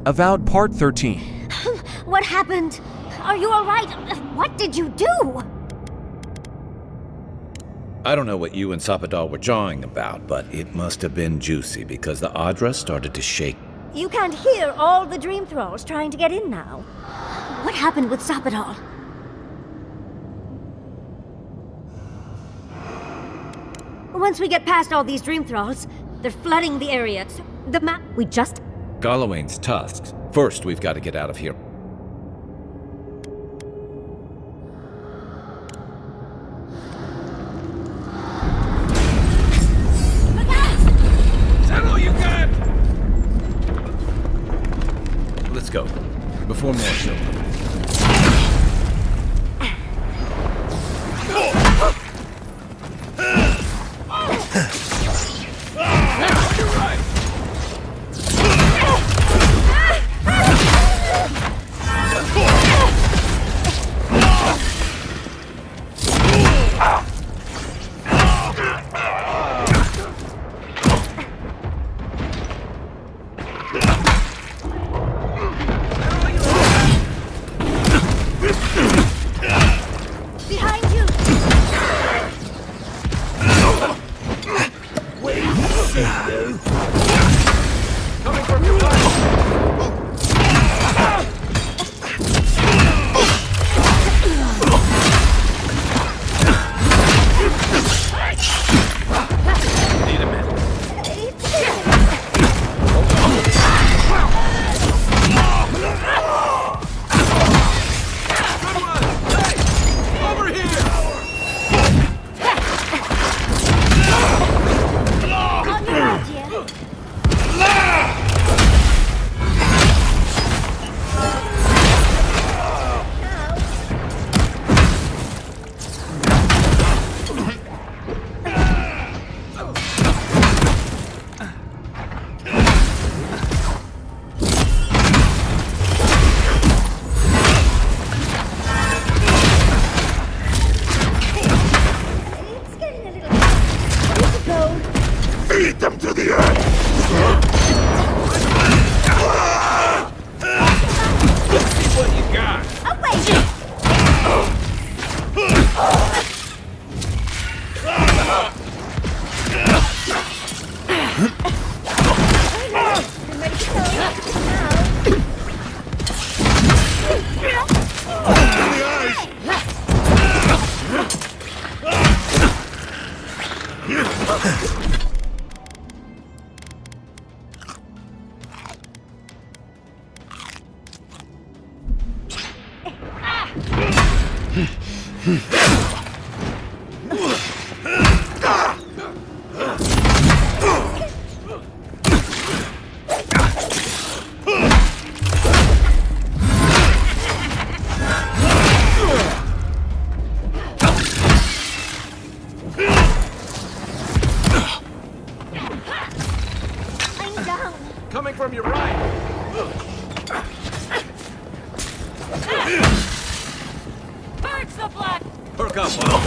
Avowed Part 13. What happened? Are you alright? What did you do? I don't know what you and Sapadal were jawing about, but it must have been juicy because the Adra started to shake. You can't hear all the dream thralls trying to get in now. What happened with Sapadal? Once we get past all these dream thralls, they're flooding the area. The map we just... Galawain's tusks. First, we've got to get out of here. Is that all you got? Let's go. Before more show up. You're right. Behind you! Coming from your left. Need a minute. Good one! Hey! Over here! On your right, yeah? It's getting a little... Let's go. Beat them to the end! See what you got. Oh, wait! I'm ready to go. I'm down. Coming from your right. Purge the blood! Perk up, Will.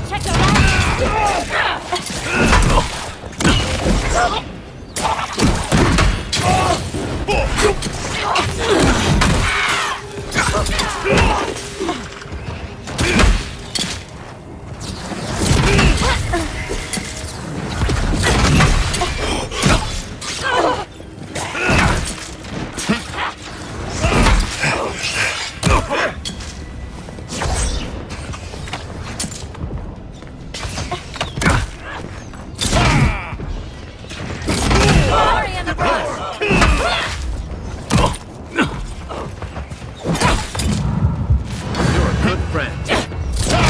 Check your right. Hurry in the brush! You're a good friend. I'm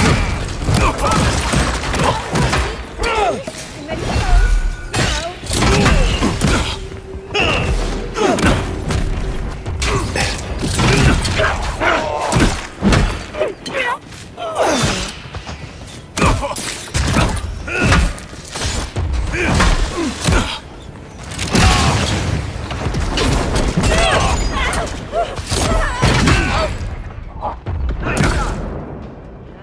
ready to go. Now.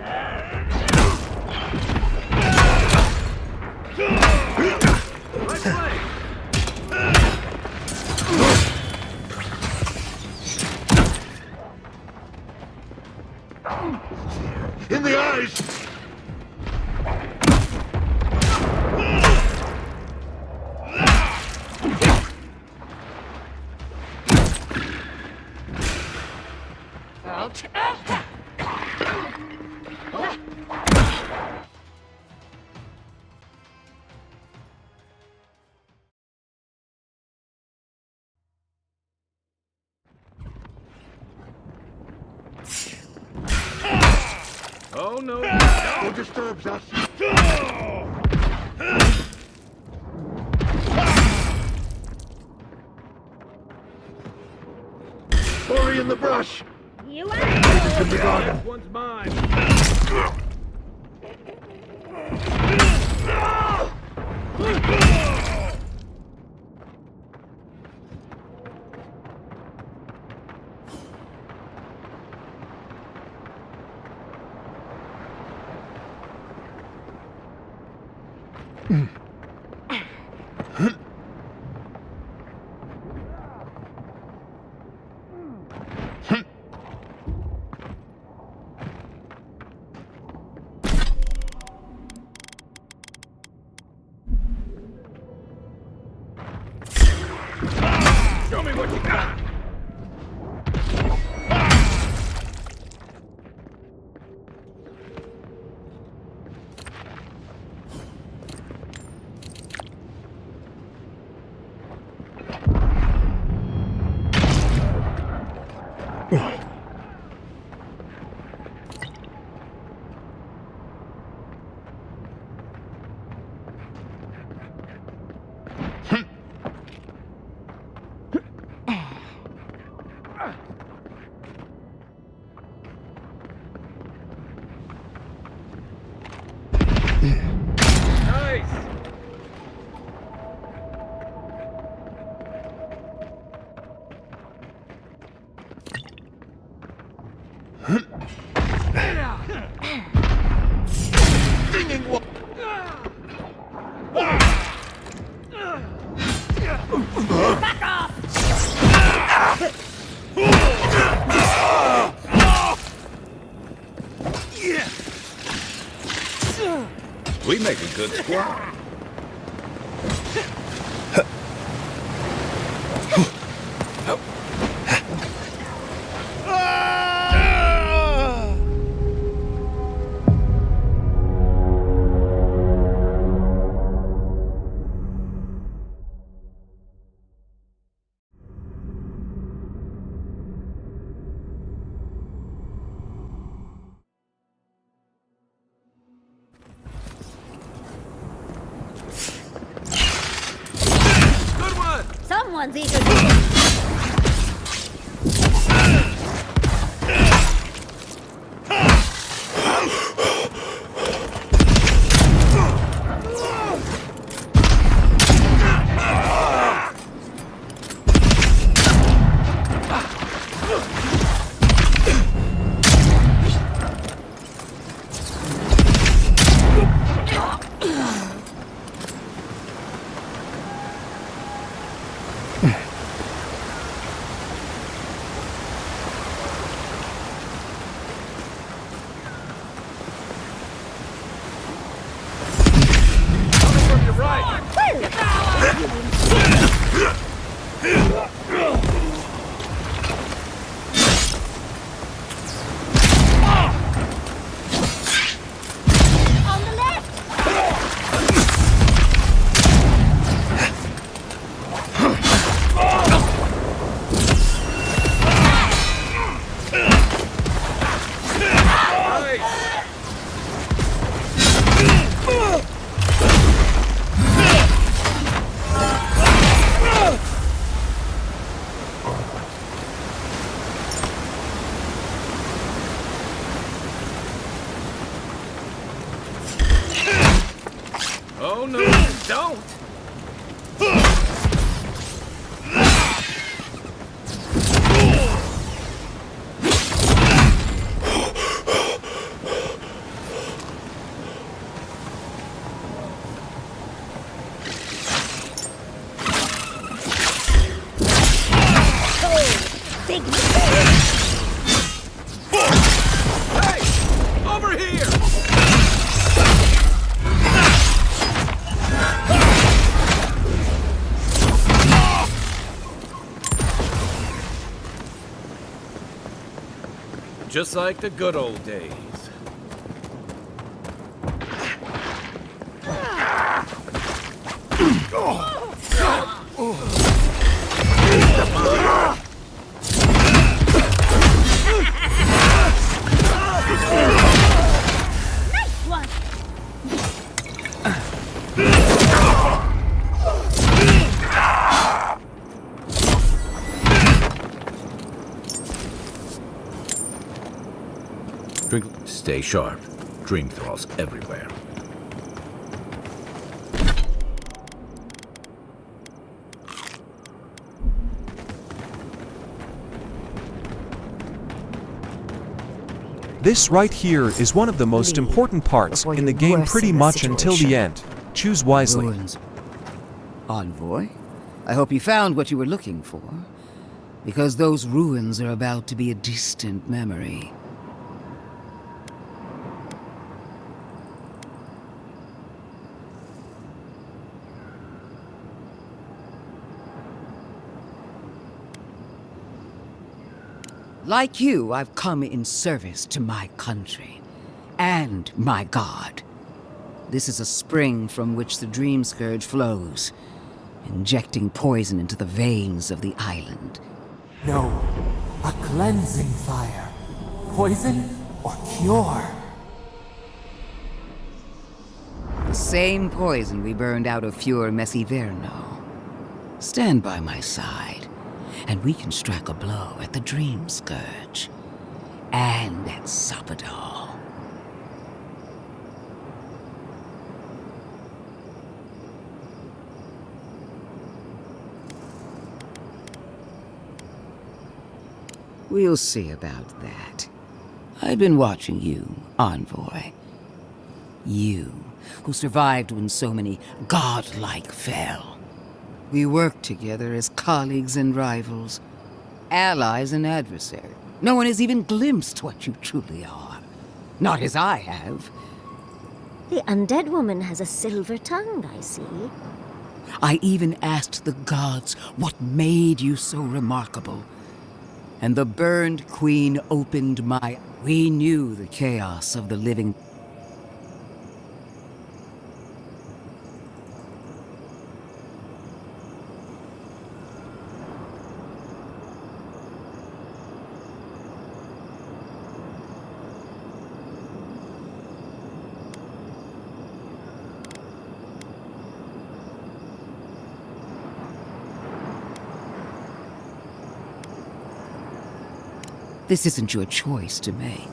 Oh, no. Who disturbs us? Hurry in the brush! You Places in the garden. One's mine. Show me what you got. Nice. Stinging one! back off! We make a good squad. Someone's eager to... Oh, no, don't! Big... Hey! Over here! Just like the good old days. Stay sharp. Dream thralls everywhere. This right here is one of the most important parts in the game pretty much until the end. Choose wisely. Ruins. Envoy, I hope you found what you were looking for, because those ruins are about to be a distant memory. Like you, I've come in service to my country and my god. This is a spring from which the Dream Scourge flows, injecting poison into the veins of the island. No, a cleansing fire. Poison or cure? The same poison we burned out of Fure Messiverno. Stand by my side, and we can strike a blow at the Dream Scourge. And at Sapadal. We'll see about that. I've been watching you, Envoy. You, who survived when so many godlike fell. We worked together as colleagues and rivals, allies and adversaries. No one has even glimpsed what you truly are. Not as I have. The undead woman has a silver tongue, I see. I even asked the gods what made you so remarkable. And the burned queen opened my... We knew the chaos of the living... This isn't your choice to make.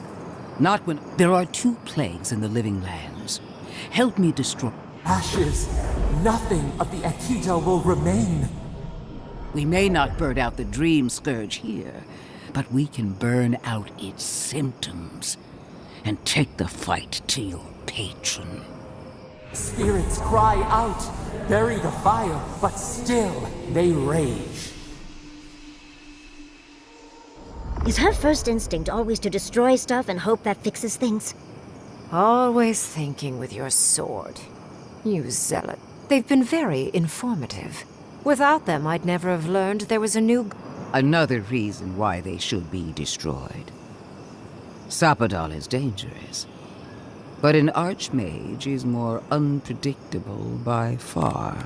Not when... There are 2 plagues in the living lands. Help me destroy... Ashes. Nothing of the Akita will remain. We may not burn out the Dream Scourge here, but we can burn out its symptoms and take the fight to your patron. Spirits cry out, bury the fire, but still they rage. Is her first instinct always to destroy stuff and hope that fixes things? Always thinking with your sword. You zealot. They've been very informative. Without them, I'd never have learned there was a new... Another reason why they should be destroyed. Sapadal is dangerous, but an archmage is more unpredictable by far.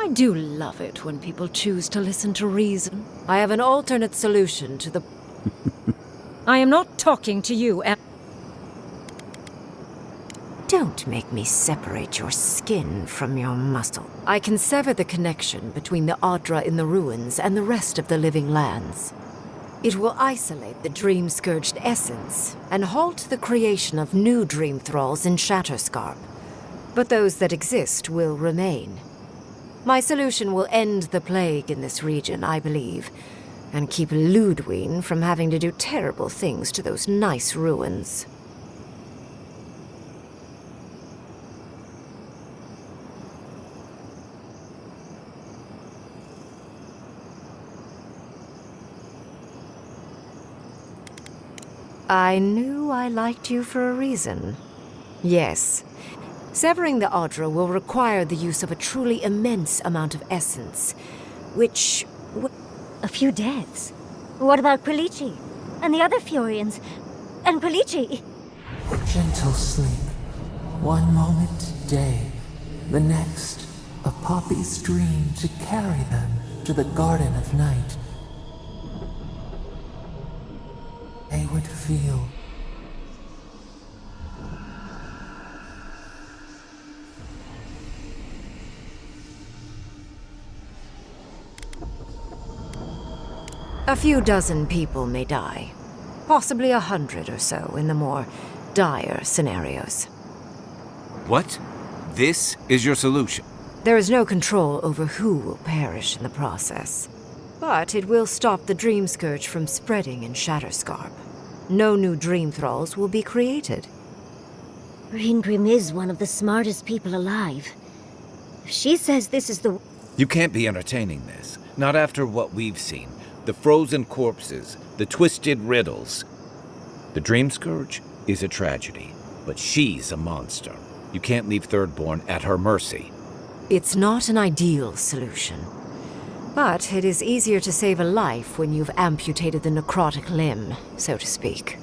I do love it when people choose to listen to reason. I have an alternate solution to the... I am not talking to you, Don't make me separate your skin from your muscle. I can sever the connection between the Adra in the ruins and the rest of the living lands. It will isolate the dream-scourged essence and halt the creation of new dream thralls in Shatterscarp. But those that exist will remain. My solution will end the plague in this region, I believe, and keep Ludwine from having to do terrible things to those nice ruins. I knew I liked you for a reason. Yes. Severing the Adra will require the use of a truly immense amount of essence, which... A few deaths. What about Quilici? And the other Furians? And Quilici? Gentle sleep. One moment day, the next a poppy's dream to carry them to the Garden of Night. They would feel A few dozen people may die. Possibly 100 or so in the more dire scenarios. What? This is your solution? There is no control over who will perish in the process. But it will stop the Dream Scourge from spreading in Shatterscarp. No new Dream Thralls will be created. Raingrim is one of the smartest people alive. If she says this is the... You can't be entertaining this. Not after what we've seen. The frozen corpses, the twisted riddles. The Dream Scourge is a tragedy, but she's a monster. You can't leave Thirdborn at her mercy. It's not an ideal solution. But it is easier to save a life when you've amputated the necrotic limb, so to speak.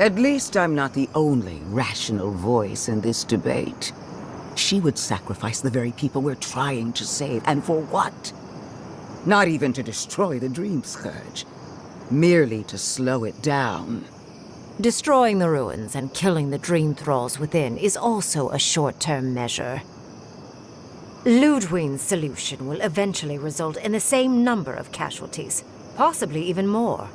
At least I'm not the only rational voice in this debate. She would sacrifice the very people we're trying to save, and for what? Not even to destroy the Dream Scourge. Merely to slow it down. Destroying the ruins and killing the Dream Thralls within is also a short-term measure. Ludwig's solution will eventually result in the same number of casualties, possibly even more.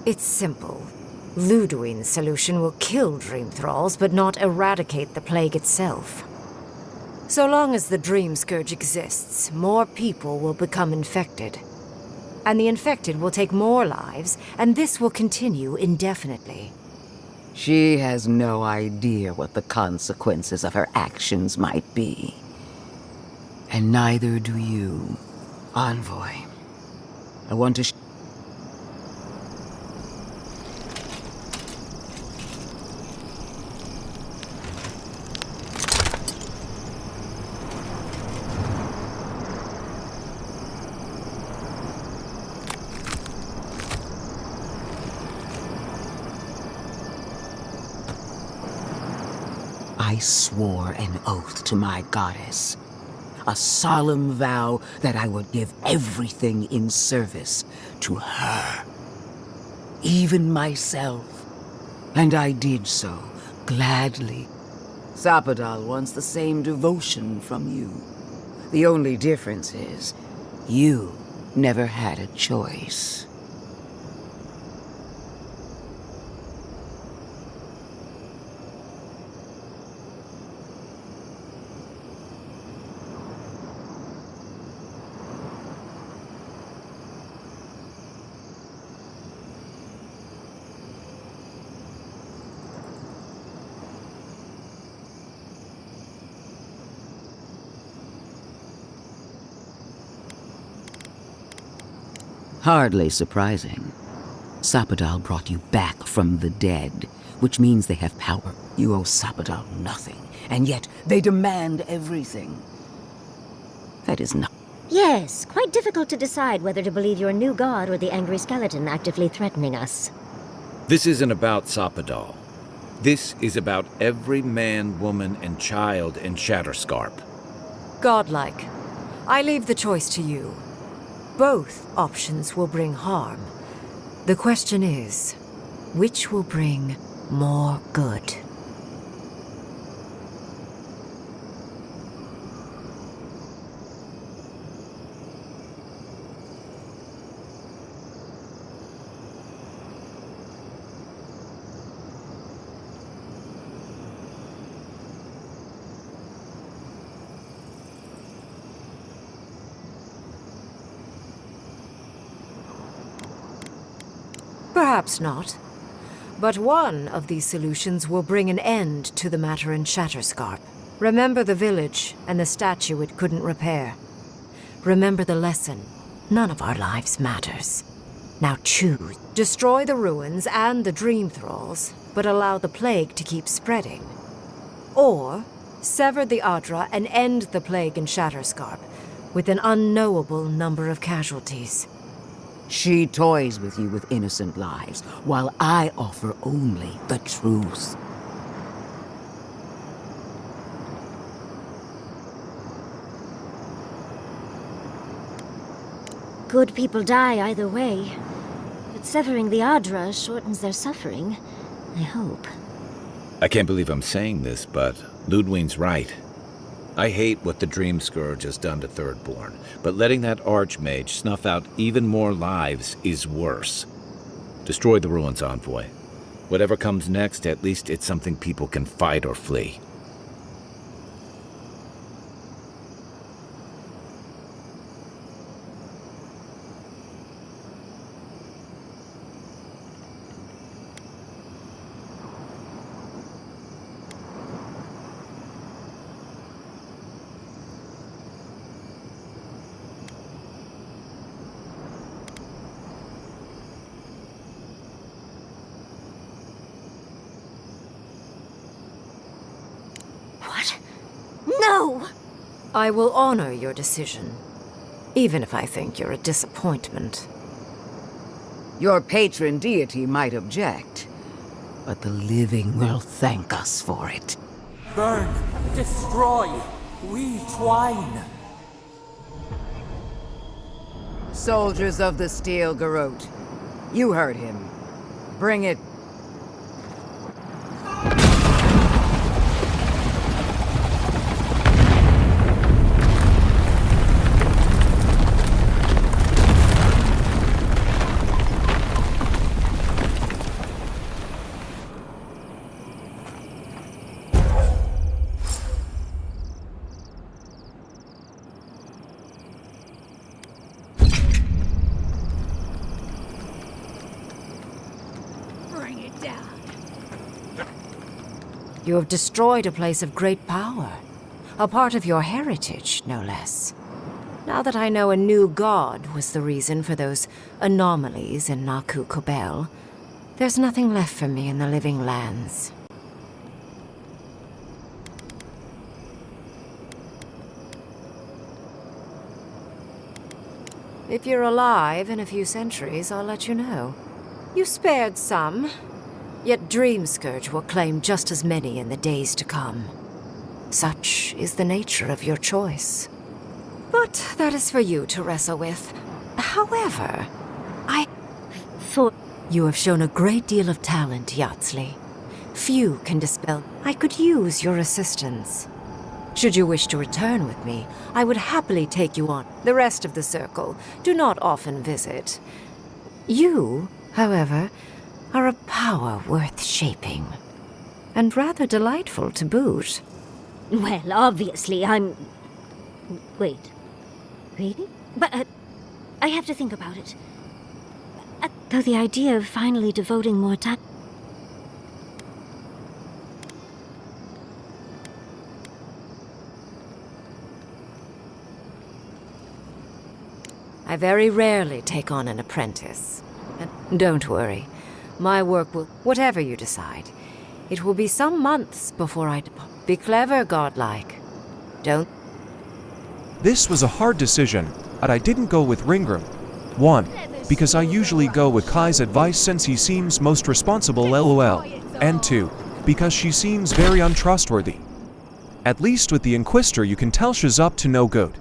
It's simple. Ludwig's solution will kill Dream Thralls, but not eradicate the plague itself. So long as the Dream Scourge exists, more people will become infected. And the infected will take more lives, and this will continue indefinitely. She has no idea what the consequences of her actions might be. And neither do you, Envoy. I want to I swore an oath to my goddess. A solemn vow that I would give everything in service to her. Even myself. And I did so, gladly. Sapadal wants the same devotion from you. The only difference is, you never had a choice. Hardly surprising. Sapadal brought you back from the dead, which means they have power. You owe Sapadal nothing, and yet they demand everything. That is not... Yes, quite difficult to decide whether to believe your new god or the angry skeleton actively threatening us. This isn't about Sapadal. This is about every man, woman, and child in Shatterscarp. Godlike. I leave the choice to you. Both options will bring harm. The question is, which will bring more good? Perhaps not. But one of these solutions will bring an end to the matter in Shatterscarp. Remember the village and the statue it couldn't repair. Remember the lesson. None of our lives matters. Now choose. Destroy the ruins and the Dream Thralls, but allow the plague to keep spreading. Or sever the Adra and end the plague in Shatterscarp with an unknowable number of casualties. She toys with you with innocent lives, while I offer only the truth. Good people die either way. But severing the Adra shortens their suffering, I hope. I can't believe I'm saying this, but Ludwine's right. I hate what the Dream Scourge has done to Thirdborn, but letting that Archmage snuff out even more lives is worse. Destroy the ruins, Envoy. Whatever comes next, at least it's something people can fight or flee. What? No! I will honor your decision, even if I think you're a disappointment. Your patron deity might object, but the living will thank us for it. Burn, destroy, we twine. Soldiers of the Steel Garrote, you heard him. Bring it. You have destroyed a place of great power. A part of your heritage, no less. Now that I know a new god was the reason for those anomalies in Naku Kobel, there's nothing left for me in the living lands. If you're alive in a few centuries, I'll let you know. You spared some, yet Dreamscourge will claim just as many in the days to come. Such is the nature of your choice. But that is for you to wrestle with. However, You have shown a great deal of talent, Yatsley. Few can dispel. I could use your assistance. Should you wish to return with me, I would happily take you on. The rest of the circle do not often visit. You, however, are a power worth shaping. And rather delightful to boot. Well, obviously, I'm... Wait. Really? But, I have to think about it. Though the idea of finally devoting more time... I very rarely take on an apprentice. And don't worry, my work will... Whatever you decide, it will be some months before I depart. Be clever, godlike. Don't... This was a hard decision, but I didn't go with Ringram. 1. Because I usually go with Kai's advice since he seems most responsible lol. And 2. Because she seems very untrustworthy. At least with the Inquisitor you can tell she's up to no good.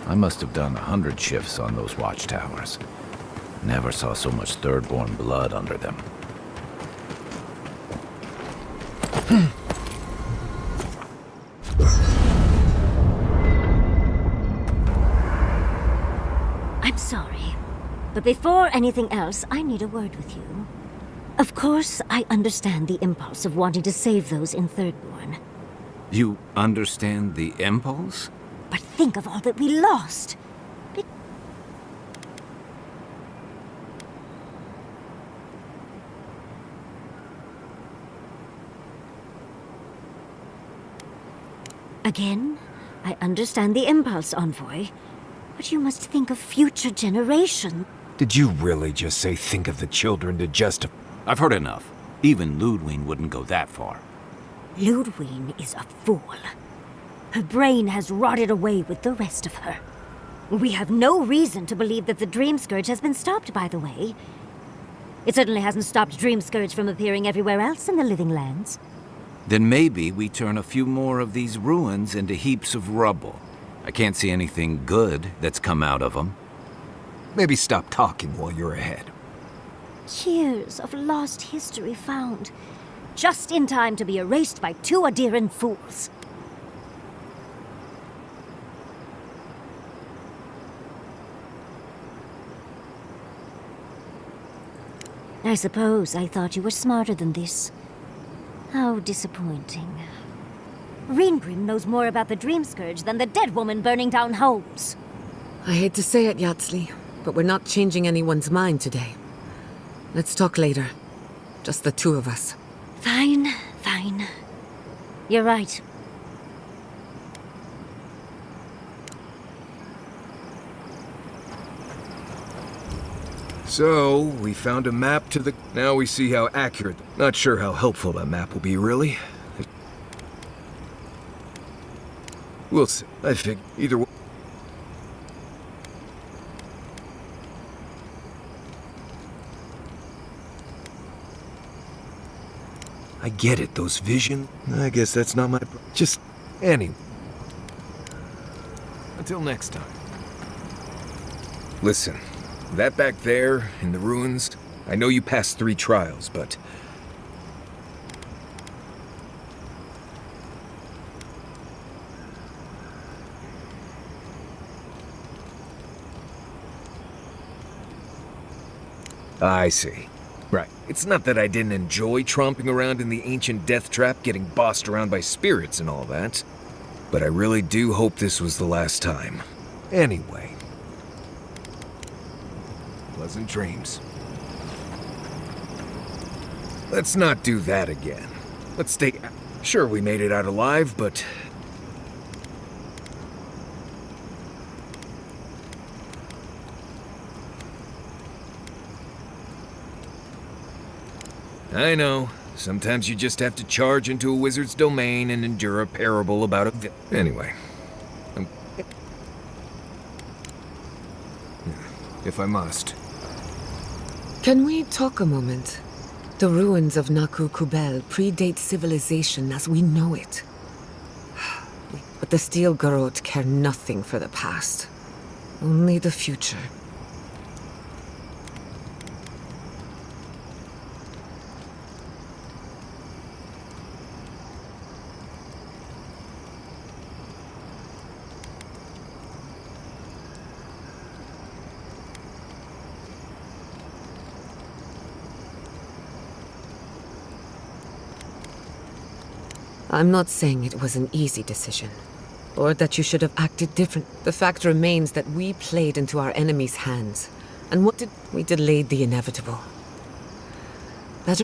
I must have done 100 shifts on those watchtowers. Never saw so much Thirdborn blood under them. I'm sorry, but before anything else, I need a word with you. Of course, I understand the impulse of wanting to save those in Thirdborn. You understand the impulse? But think of all that we lost. Again, I understand the impulse, Envoy. But you must think of future generations. Did you really just say think of the children to justify? I've heard enough. Even Ludwig wouldn't go that far. Ludwig is a fool. Her brain has rotted away with the rest of her. We have no reason to believe that the Dream Scourge has been stopped, by the way. It certainly hasn't stopped Dream Scourge from appearing everywhere else in the Living Lands. Then maybe we turn a few more of these ruins into heaps of rubble. I can't see anything good that's come out of them. Maybe stop talking while you're ahead. Years of lost history found, just in time to be erased by two Adiran fools. I suppose I thought you were smarter than this. How disappointing. Reengrim knows more about the Dream Scourge than the dead woman burning down homes. I hate to say it, Yatsley, but we're not changing anyone's mind today. Let's talk later. Just the two of us. Fine, fine. You're right. So, we found a map to the... Now we see how accurate... Not sure how helpful that map will be, really. We'll see. I think either way... I get it, those visions. I guess that's not my... Just... Anyway. Until next time. Listen. That back there, in the ruins, I know you passed 3 trials, but... I see. Right. It's not that I didn't enjoy tromping around in the ancient death trap, getting bossed around by spirits and all that. But I really do hope this was the last time. Anyway. Pleasant dreams. Let's not do that again. Let's stay... Sure, we made it out alive, but... I know. Sometimes you just have to charge into a wizard's domain and endure a parable about a... Anyway. If I must. Can we talk a moment? The ruins of Naku Kubel predate civilization as we know it. But the Steel Garrote care nothing for the past. Only the future. I'm not saying it was an easy decision, or that you should have acted different. The fact remains that we played into our enemy's hands, and what did we delayed the inevitable. That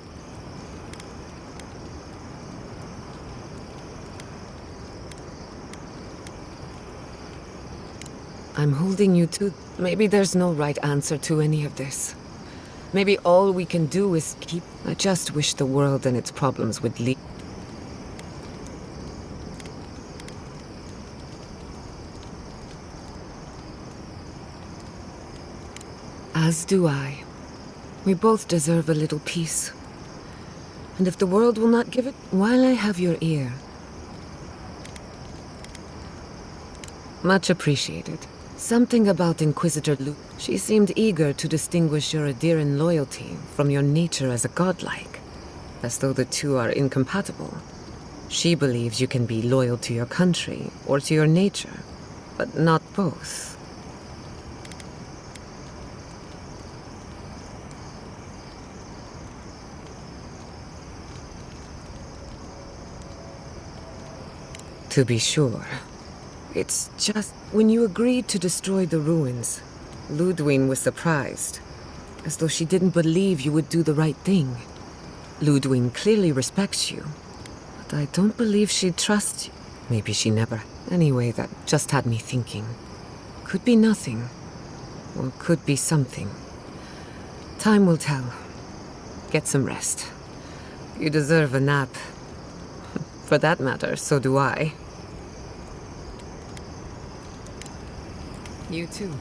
I'm holding you to. Maybe there's no right answer to any of this. Maybe all we can do is keep. I just wish the world and its problems would leave. As do I. We both deserve a little peace. And if the world will not give it, while I have your ear. Much appreciated. Something about Inquisitor Luke. She seemed eager to distinguish your Adiran loyalty from your nature as a godlike, as though the two are incompatible. She believes you can be loyal to your country or to your nature, but not both. To be sure. It's just... When you agreed to destroy the ruins, Ludwig was surprised, as though she didn't believe you would do the right thing. Ludwig clearly respects you, but I don't believe she trusts you. Maybe she never. Anyway, that just had me thinking. Could be nothing. Or could be something. Time will tell. Get some rest. You deserve a nap. For that matter, so do I. You too.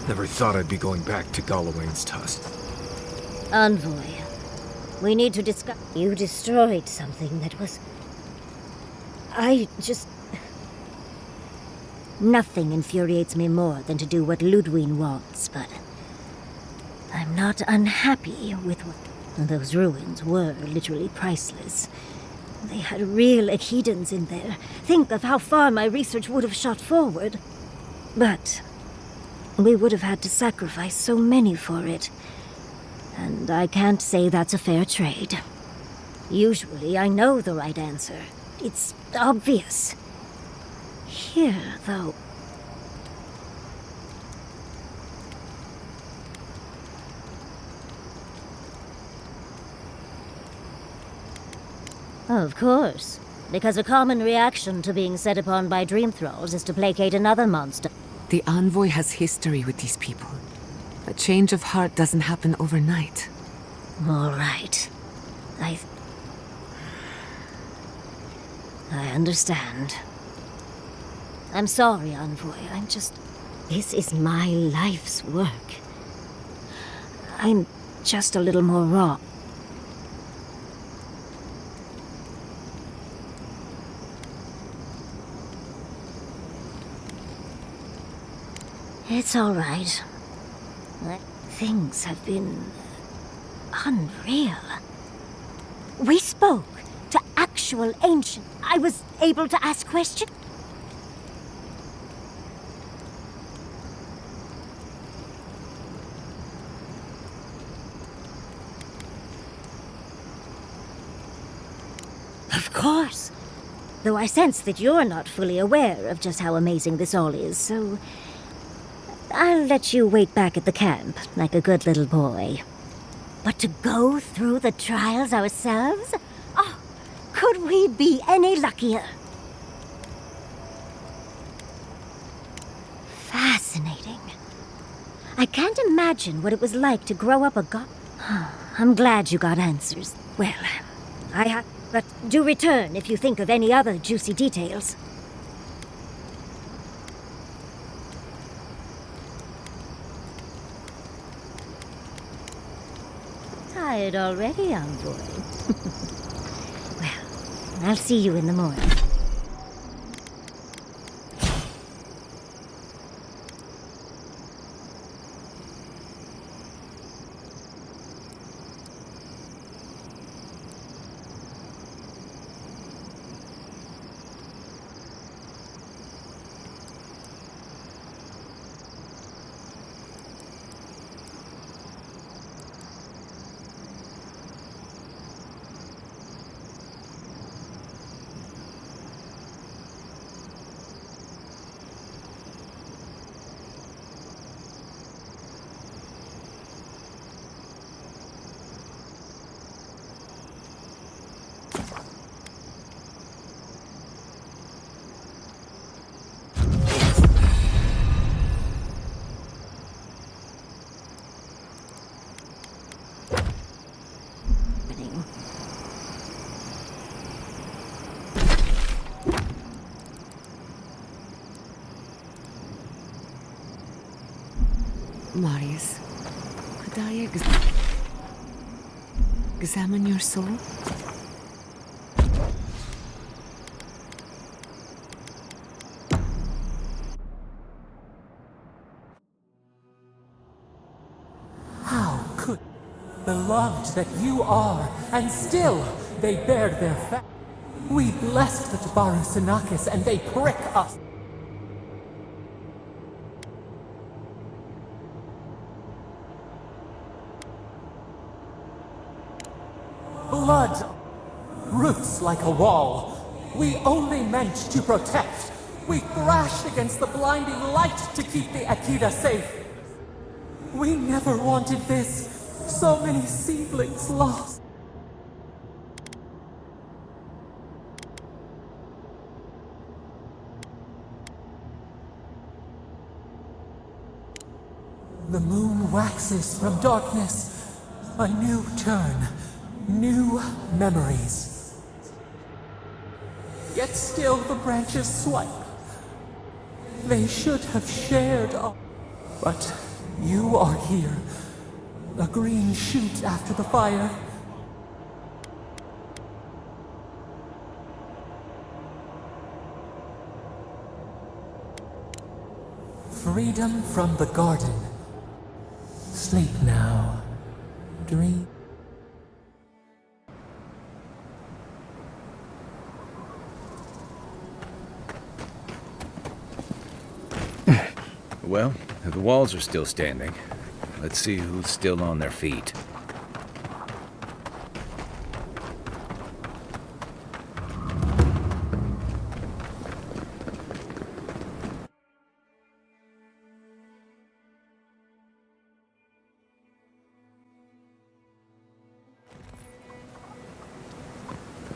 Never thought I'd be going back to Galawain's Tusk. Envoy, we need to discuss. You destroyed something that was. Nothing infuriates me more than to do what Ludwig wants, but I'm not unhappy with what. Those ruins were literally priceless. They had real Echidans in there. Think of how far my research would have shot forward. But we would have had to sacrifice so many for it. And I can't say that's a fair trade. Usually I know the right answer. It's obvious. Here, though. Of course. Because a common reaction to being set upon by dream thralls is to placate another monster. The Envoy has history with these people. A change of heart doesn't happen overnight. All right. I understand. I'm sorry, Envoy. This is my life's work. I'm just a little more raw. It's all right. Things have been unreal. We spoke to actual ancient. I was able to ask questions. Of course. Though I sense that you're not fully aware of just how amazing this all is, so I'll let you wait back at the camp, like a good little boy. But to go through the trials ourselves? Oh, could we be any luckier? Fascinating. I can't imagine what it was like to grow up a god. I'm glad you got answers. Well, I have... But do return if you think of any other juicy details. Tired already, Envoy? Well, I'll see you in the morning. Marius, could I examine your soul? How could beloved that you are, and still they bared their fat. We blessed the Tabaru Sinakis, and they prick us. Blood roots like a wall. We only meant to protect. We thrashed against the blinding light to keep the Akita safe. We never wanted this. So many seedlings lost. The moon waxes from darkness. A new turn, new memories. Yet still the branches swipe. They should have shared all. But you are here. A green shoot after the fire. Freedom from the garden. Sleep now. Dream. Well, the walls are still standing. Let's see who's still on their feet.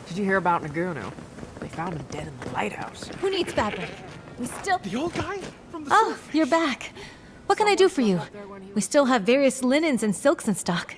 Did you hear about Naguno? They found him dead in the lighthouse. Who needs fabric? We still... The old guy? From the Oh, you're back. What can I do for you? We still have various linens and silks in stock.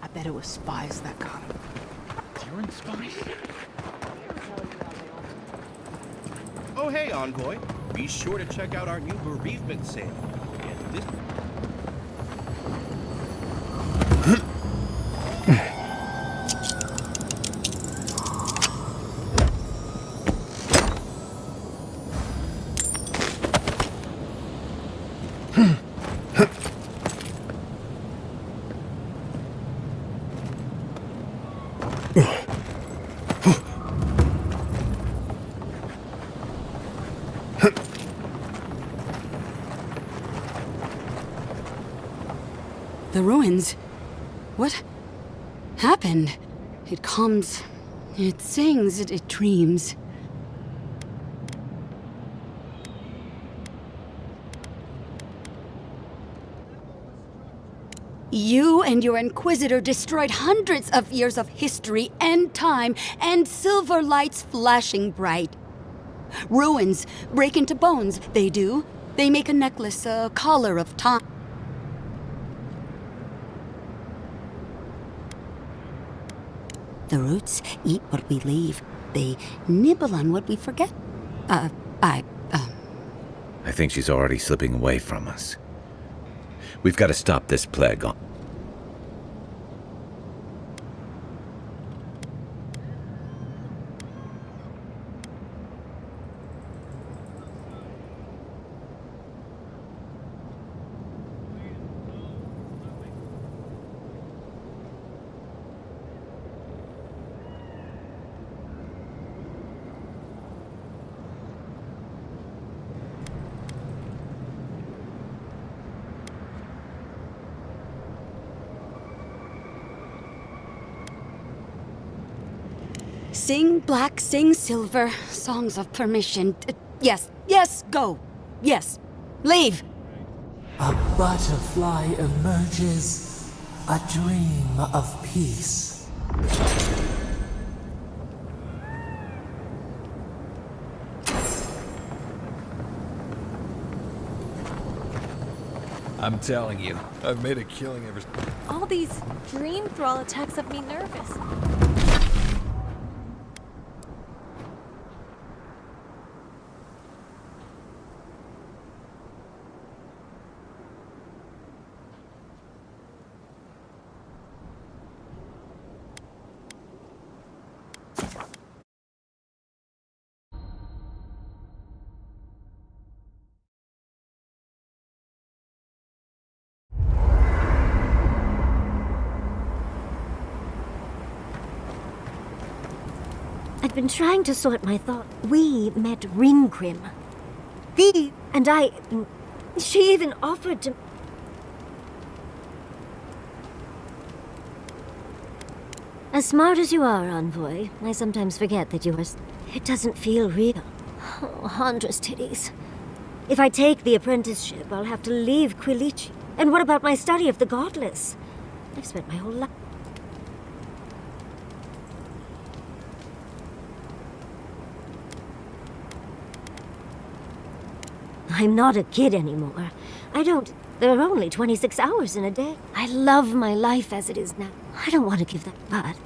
I bet it was spies that got him. You're spies? Oh, hey, Envoy. Be sure to check out our new bereavement sale. And this... The ruins. What happened? It comes, it sings, it dreams. You and your Inquisitor destroyed hundreds of years of history and time and silver lights flashing bright. Ruins break into bones, they do. They make a necklace, a collar of time. The roots eat what we leave. They nibble on what we forget. I think she's already slipping away from us. We've got to stop this plague. Sing black, sing silver, songs of permission. Yes, yes, go. Yes, leave. A butterfly emerges, a dream of peace. I'm telling you, I've made a killing ever... All these dream thrall attacks have me nervous. I've been trying to sort my thought. We met Ringcrim. And I... She even offered to... As smart as you are, Envoy, I sometimes forget that you are... It doesn't feel real. Oh, Huntress titties. If I take the apprenticeship, I'll have to leave Quilichi. And what about my study of the godless? I've spent my whole life... I'm not a kid anymore. There are only 26 hours in a day. I love my life as it is now. I don't want to give that up.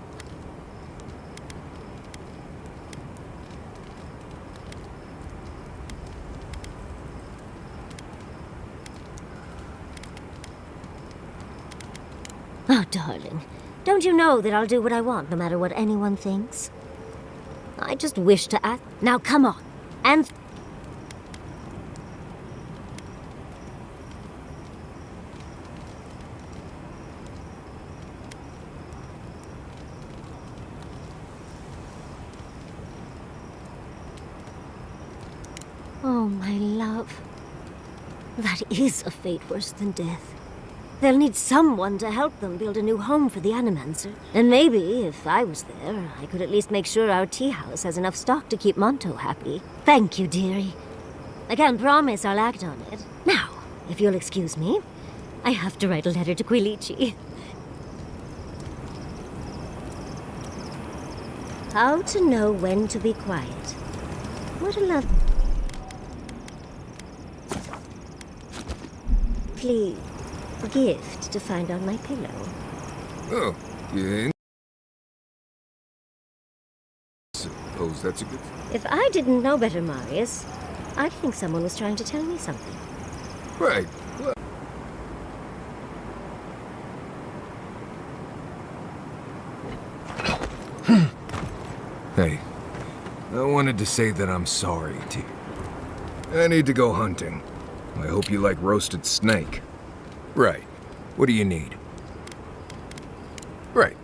Oh, darling. Don't you know that I'll do what I want, no matter what anyone thinks? I just wish to ask... Now, come on. And... Oh, my love. That is a fate worse than death. They'll need someone to help them build a new home for the Animancer. And maybe, if I was there, I could at least make sure our tea house has enough stock to keep Monto happy. Thank you, dearie. I can't promise I'll act on it. Now, if you'll excuse me, I have to write a letter to Quilichi. How to know when to be quiet. What a lovely gift to find on my pillow. Oh, yeah. Suppose that's a good... If I didn't know better, Marius, I'd think someone was trying to tell me something. Right. Well... Hey, I wanted to say that I'm sorry to you. I need to go hunting. I hope you like roasted snake. Right. What do you need? Right.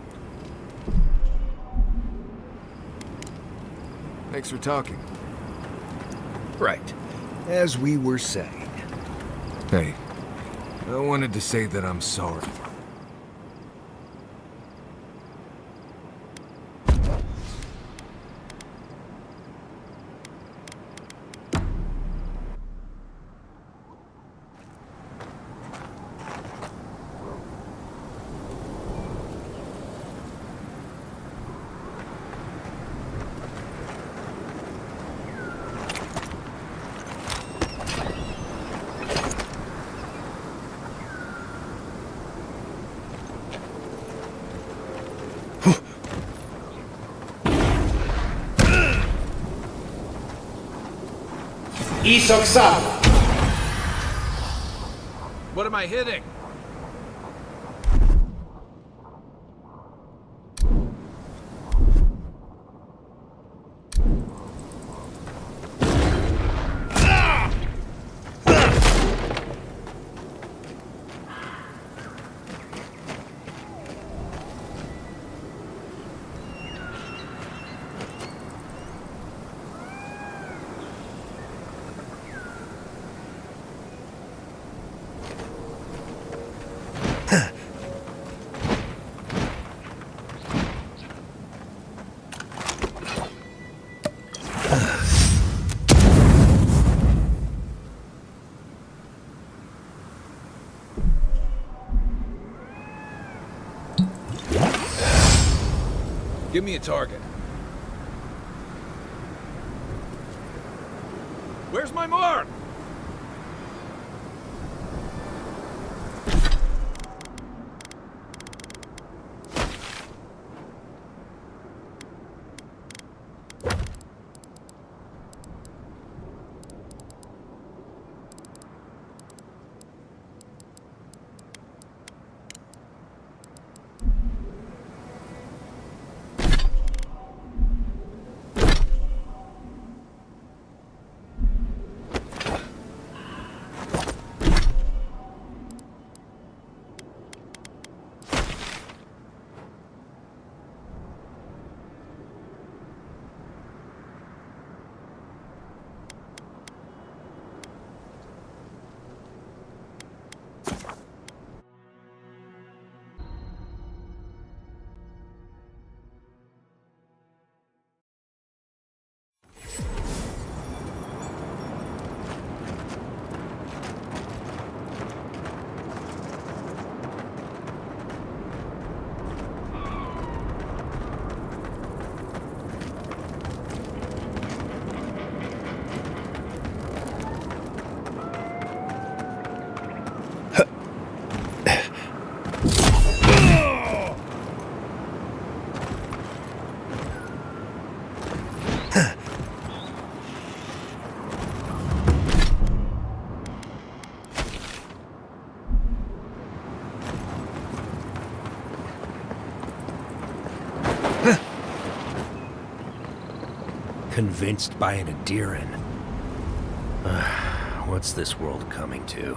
Thanks for talking. Right. As we were saying. Hey, I wanted to say that I'm sorry. What am I hitting? Give me a target. Where's my mark? convinced by an Adiran. What's this world coming to?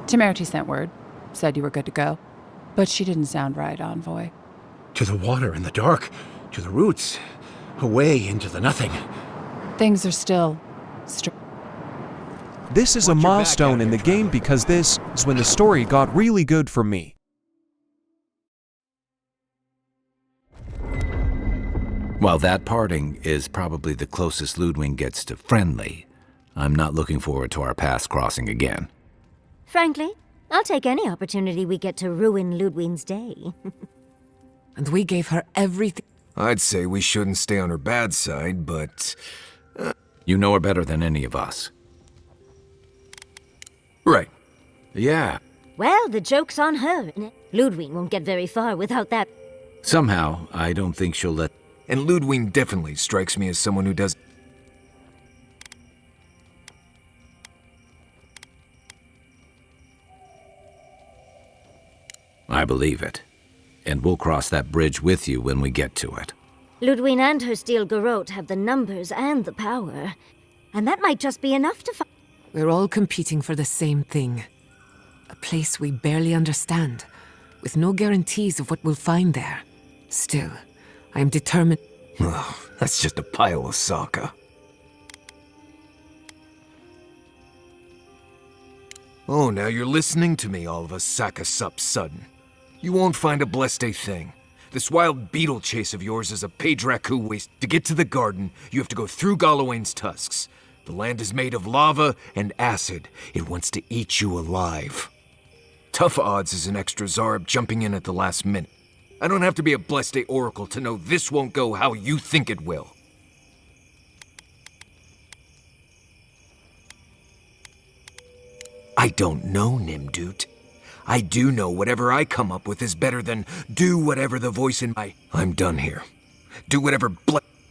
Temerity sent word. Said you were good to go. But she didn't sound right, Envoy. To the water in the dark, to the roots, away into the nothing. Things are still... This is a milestone in the game because this is when the story got really good for me. While that parting is probably the closest Ludwig gets to friendly, I'm not looking forward to our paths crossing again. Frankly, I'll take any opportunity we get to ruin Ludwig's day. And we gave her everything. I'd say we shouldn't stay on her bad side, but... You know her better than any of us. Right. Yeah. Well, the joke's on her. Ludwig won't get very far without that. Somehow, I don't think she'll let... And Ludwig definitely strikes me as someone who does... I believe it. And we'll cross that bridge with you when we get to it. Ludwig and her steel garrote have the numbers and the power. And that might just be enough to We're all competing for the same thing. A place we barely understand, with no guarantees of what we'll find there. Still, I am determined... Ugh, that's just a pile of Sokka. Oh, now you're listening to me, all of us, Sokka Sup Sudden. You won't find a blessed a thing. This wild beetle chase of yours is a Padraku waste. To get to the garden, you have to go through Galawain's tusks. The land is made of lava and acid. It wants to eat you alive. Tough odds is an extra Zarb jumping in at the last minute. I don't have to be a blessed a oracle to know this won't go how you think it will. I don't know, Nimdut. I do know whatever I come up with is better than do whatever the voice in my... I'm done here. Do whatever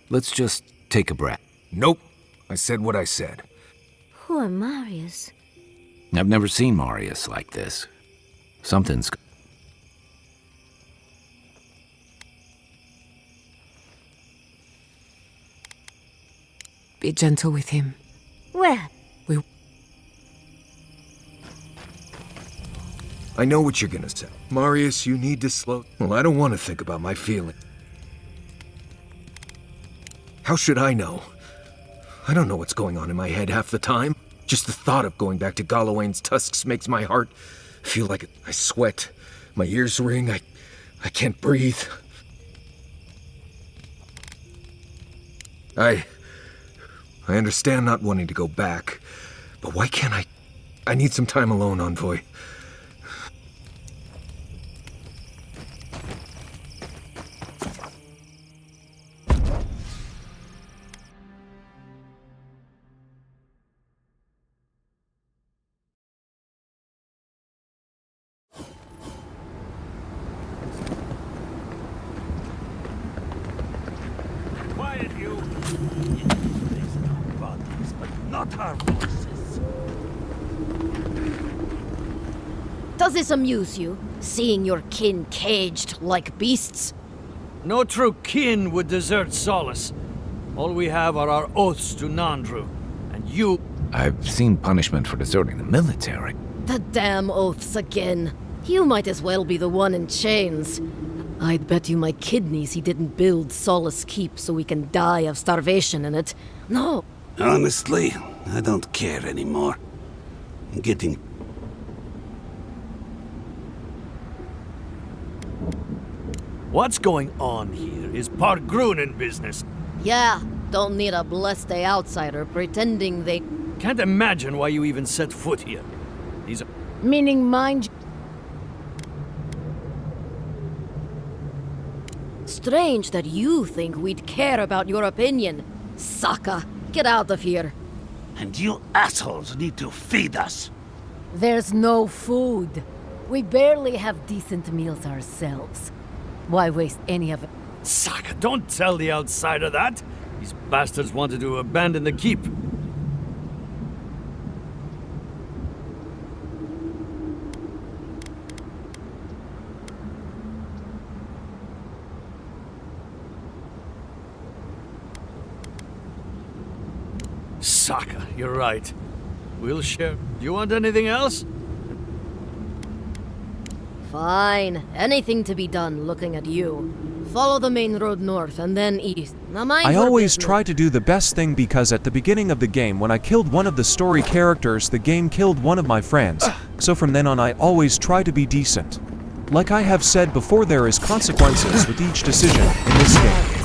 Let's just take a breath. Nope. I said what I said. Poor Marius. I've never seen Marius like this. Something's... Be gentle with him. Well... I know what you're gonna say. Marius, you need to slow... Well, I don't want to think about my feelings. How should I know? I don't know what's going on in my head half the time. Just the thought of going back to Galawain's tusks makes my heart feel like I sweat. My ears ring. I can't breathe. I understand not wanting to go back, but why can't I... I need some time alone, Envoy. Quiet, you! There's our bodies, but not our voices. Does this amuse you, seeing your kin caged like beasts? No true kin would desert Solace. All we have are our oaths to Nandru, and you... I've seen punishment for deserting the military. The damn oaths again. You might as well be the one in chains. I'd bet you my kidneys he didn't build Solace Keep so we can die of starvation in it. No. Honestly, I don't care anymore. I'm getting... What's going on here is Pargrunen business. Yeah, don't need a blessed outsider pretending they... Can't imagine why you even set foot here. These are... Meaning mind... Strange that you think we'd care about your opinion. Sokka, get out of here. And you assholes need to feed us. There's no food. We barely have decent meals ourselves. Why waste any of it? Sokka, don't tell the outsider that. These bastards wanted to abandon the keep. Saka, you're right. We'll share. You want anything else? Fine. Anything to be done looking at you. Follow the main road north and then east. Now mind I your always business. try to do the best thing because at the beginning of the game when I killed one of the story characters, the game killed one of my friends. So from then on I always try to be decent. Like I have said before, there is consequences with each decision in this game.